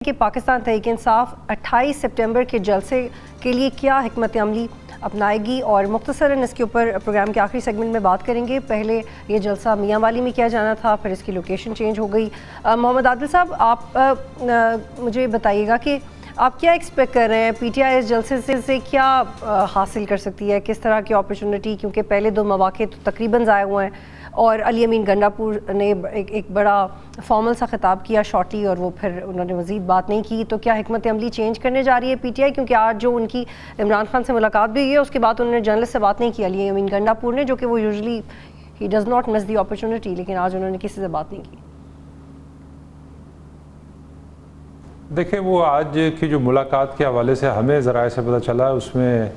کہ پاکستان تحریک انصاف 28 سپٹمبر کے جلسے کے لیے کیا حکمت عملی اپنائے گی، اور مختصراً اس کے اوپر پروگرام کے آخری سیگمنٹ میں بات کریں گے۔ پہلے یہ جلسہ میاں والی میں کیا جانا تھا، پھر اس کی لوکیشن چینج ہو گئی۔ محمد عادل صاحب، آپ مجھے بتائیے گا کہ آپ کیا ایکسپیکٹ کر رہے ہیں، پی ٹی آئی اس جلسے سے کیا حاصل کر سکتی ہے، کس طرح کی اپرچونٹی، کیونکہ پہلے دو مواقع تو تقریباً ضائع ہوئے ہیں، اور علی امین گنڈاپور نے ایک بڑا فارمل سا خطاب کیا شارٹلی، اور وہ پھر انہوں نے مزید بات نہیں کی۔ تو کیا حکمت عملی چینج کرنے جا رہی ہے پی ٹی آئی، کیونکہ آج جو ان کی عمران خان سے ملاقات بھی ہوئی ہے، اس کے بعد انہوں نے جرنلسٹ سے بات نہیں کی، علی امین گنڈاپور نے، جو کہ وہ usually he does not miss the opportunity, لیکن آج انہوں نے کسی سے بات نہیں کی۔ دیکھیں، وہ آج کی جو ملاقات کے حوالے سے ہمیں ذرائع سے پتہ چلا، اس میں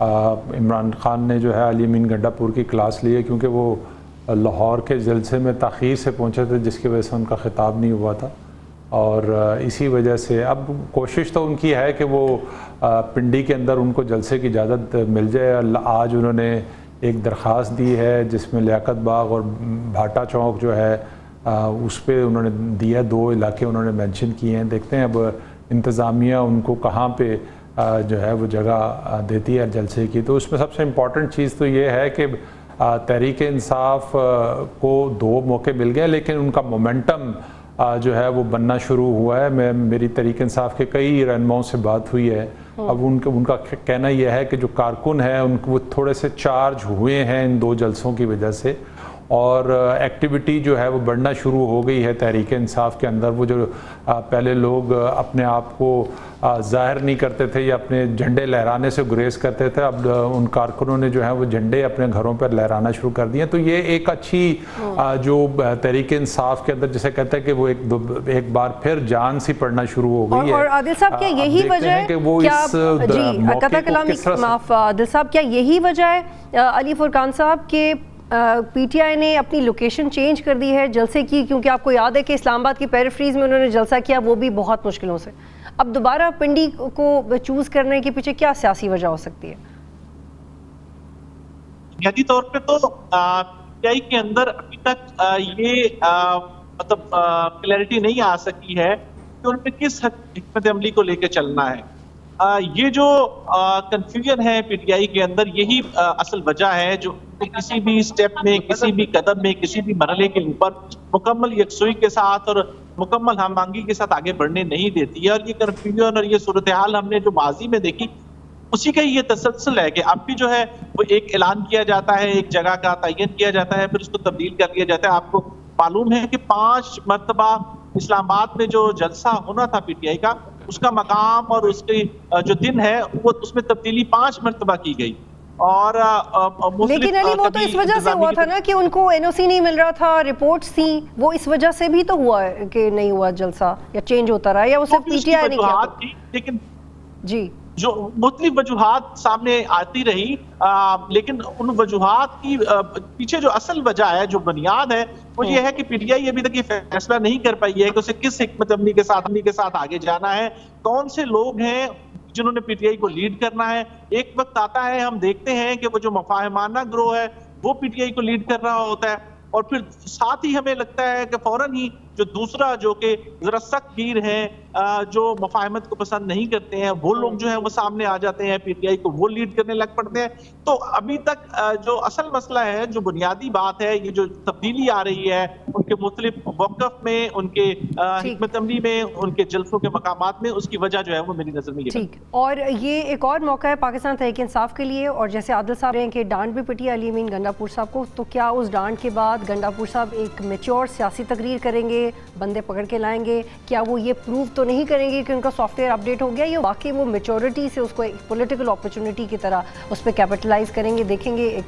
عمران خان نے جو ہے علی امین گنڈاپور کی کلاس لی ہے، کیونکہ وہ لاہور کے جلسے میں تاخیر سے پہنچے تھے، جس کی وجہ سے ان کا خطاب نہیں ہوا تھا، اور اسی وجہ سے اب کوشش تو ان کی ہے کہ وہ پنڈی کے اندر ان کو جلسے کی اجازت مل جائے۔ آج انہوں نے ایک درخواست دی ہے جس میں لیاقت باغ اور بھاٹا چوک جو ہے اس پہ انہوں نے دیا، دو علاقے انہوں نے مینشن کیے ہیں۔ دیکھتے ہیں اب انتظامیہ ان کو کہاں پہ جو ہے وہ جگہ دیتی ہے جلسے کی۔ تو اس میں سب سے امپورٹنٹ چیز تو یہ ہے کہ تحریک انصاف کو دو موقع مل گئے، لیکن ان کا مومنٹم جو ہے وہ بننا شروع ہوا ہے۔ میری تحریک انصاف کے کئی رہنماؤں سے بات ہوئی ہے، اب ان کا کہنا یہ ہے کہ جو کارکن ہیں وہ تھوڑے سے چارج ہوئے ہیں ان دو جلسوں کی وجہ سے، اور ایکٹیویٹی جو ہے وہ بڑھنا شروع ہو گئی ہے تحریک انصاف کے اندر۔ وہ جو پہلے لوگ اپنے آپ کو ظاہر نہیں کرتے تھے یا اپنے جھنڈے لہرانے سے گریز کرتے تھے، اب ان کارکنوں نے جو ہے وہ جھنڈے اپنے گھروں پر لہرانا شروع کر دیے۔ تو یہ ایک اچھی جو تحریک انصاف کے اندر جسے کہتے ہیں کہ وہ ایک بار پھر جان سی پڑنا شروع ہو گئی ہے۔ اور عادل صاحب، کیا یہی وجہ ہے کیا یہی وجہ ہے علی فرقان صاحب کہ پی ٹی آئی نے اپنی لوکیشن چینج کر دی ہے جلسے کی؟ کیونکہ آپ کو یاد ہے کہ اسلام آباد کی پیریفریز میں انہوں نے جلسہ کیا، وہ بھی بہت مشکلوں سے۔ اب دوبارہ پنڈی کو چوز کرنے کے پیچھے کیا سیاسی وجہ ہو سکتی ہے؟ بنیادی طور پہ تو پی ٹی آئی کے اندر ابھی تک یہ مطلب کلیئرٹی نہیں آ سکی ہے کہ ان پہ کس حکمت عملی کو لے کے چلنا ہے۔ یہ جو کنفیوژن ہے پی ٹی آئی کے اندر، یہی اصل وجہ ہے جو کسی بھی سٹیپ میں، کسی بھی قدم میں، کسی بھی مرحلے کے اوپر مکمل یکسوئی کے ساتھ اور مکمل ہم آہنگی کے ساتھ آگے بڑھنے نہیں دیتی ہے۔ اور یہ کنفیوژن اور یہ صورتحال ہم نے جو ماضی میں دیکھی، اسی کا یہ تسلسل ہے کہ اب بھی جو ہے وہ ایک اعلان کیا جاتا ہے، ایک جگہ کا تعین کیا جاتا ہے، پھر اس کو تبدیل کر لیا جاتا ہے۔ آپ کو معلوم ہے کہ 5 مرتبہ اسلام آباد میں جو جلسہ ہونا تھا پی ٹی آئی کا، اس کا مقام اور اس کی جو دن ہے وہ اس میں تبدیلی 5 مرتبہ کی گئی۔ اور لیکن علی، وہ تو اس وجہ سے ہوا تھا نا کہ ان کو این او سی نہیں مل رہا تھا، رپورٹس تھیں، وہ اس وجہ سے بھی تو ہوا ہے کہ نہیں ہوا جلسہ، یا چینج ہوتا رہا، یا وہ صرف پی ٹی آئی نے کیا؟ لیکن جی، جو مختلف وجوہات سامنے آتی رہی، لیکن ان وجوہات کی پیچھے جو اصل وجہ ہے، جو بنیاد ہے، وہ یہ ہے کہ پی ٹی آئی ابھی تک یہ فیصلہ نہیں کر پائی ہے کہ اسے کس حکمت عملی کے ساتھ آگے جانا ہے، کون سے لوگ ہیں جنہوں نے پی ٹی آئی کو لیڈ کرنا ہے۔ ایک وقت آتا ہے، ہم دیکھتے ہیں کہ وہ جو مفاہمانہ گروہ ہے وہ پی ٹی آئی کو لیڈ کر رہا ہوتا ہے، اور پھر ساتھ ہی ہمیں لگتا ہے کہ فوراً ہی جو دوسرا جو کہ ذرا سخت گیر ہیں، جو مفاہمت کو پسند نہیں کرتے ہیں، وہ لوگ جو ہیں وہ سامنے آ جاتے ہیں، پی ٹی آئی کو وہ لیڈ کرنے لگ پڑتے ہیں۔ تو ابھی تک جو اصل مسئلہ ہے، جو بنیادی بات ہے، یہ جو تبدیلی آ رہی ہے ان کے مختلف موقف میں، ان کے حکمت عملی میں، ان کے جلسوں کے مقامات میں، اس کی وجہ جو ہے وہ میری نظر میں یہ ٹھیک۔ اور یہ ایک اور موقع ہے پاکستان تحریک انصاف کے لیے، اور جیسے عادل صاحب رہے ہیں کہ ڈانٹ بھی پٹی علی امین گنڈاپور صاحب کو، تو کیا اس ڈانٹ کے بعد گنڈاپور صاحب ایک میچور سیاسی تقریر کریں گے، بندے پکڑ کے لائیں گے؟ کیا وہ یہ پروو تو نہیں کریں گے کہ ان کا سافٹ ویئر اپڈیٹ ہو گیا، یا واقعی وہ میچورٹی سے اس کو ایک پولیٹیکل اپرچونٹی کی طرح اس پہ کیپٹلائز کریں گے؟ دیکھیں گے۔